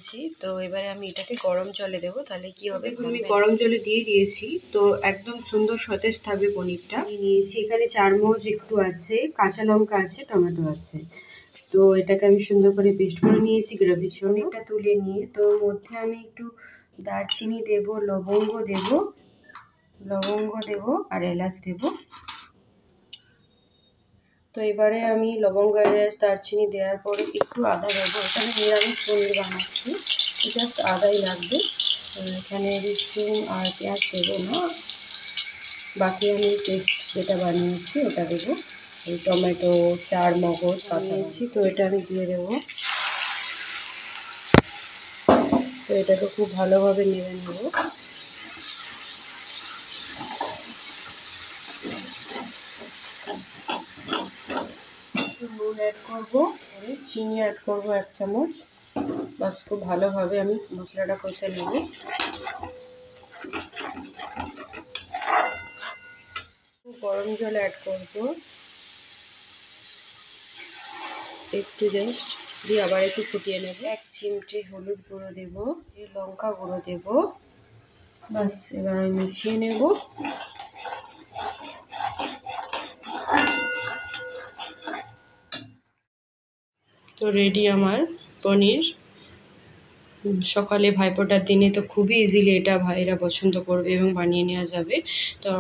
নিয়েছি। তো এবারে আমি এটাকে গরম জলে দেবো, তাহলে কি হবে, আমি গরম জলে দিয়ে দিয়েছি, তো একদম সুন্দর সতেজ থাকবে পনিরটা। নিয়েছি এখানে চারমগজ একটু আছে, কাঁচা লঙ্কা আছে, টমেটো আছে। তো এটাকে আমি সুন্দর করে পেস্ট করে নিয়েছি গ্রেভির জন্য। এটা তুলে নিয়ে তো মধ্যে আমি একটু দারচিনি দেব, লবঙ্গ দেব আর এলাচ দেব। তো এবারে আমি লবঙ্গ, এলাচ, দারচিনি দেওয়ার পরে একটু আদা দেবো। এখানে নিরামিষ পনির বানাচ্ছি, জাস্ট আদাই লাগবে। এখানে রসুন আর পেঁয়াজ দেবো না, বাকি আমি পেস্ট যেটা বানিয়েছি ওটা দেবো। এই টমেটো, চারমগজ বানিয়েছি, তো এটা আমি দিয়ে দেবো। তো এটাকে খুব ভালোভাবে নেড়ে নেব। নুন অ্যাড করবো, চিনি অ্যাড করবো 1 চামচ। বাস খুব ভালোভাবে আমি মশলাটা কষে নেব। গরম জল অ্যাড করবো একটু, জাস্ট দিয়ে আবার একটু ফুটিয়ে নেব। 1 চিমটে হলুদ গুঁড়ো দেব, লঙ্কা গুঁড়ো দেব। বাস এবার আমি মিশিয়ে নেব। তো রেডি আমার পনির। সকালে ভাইফোঁটার দিনে তো খুবই ইজিলি এটা ভাইরা পছন্দ করবে এবং বানিয়ে নেওয়া যাবে। তো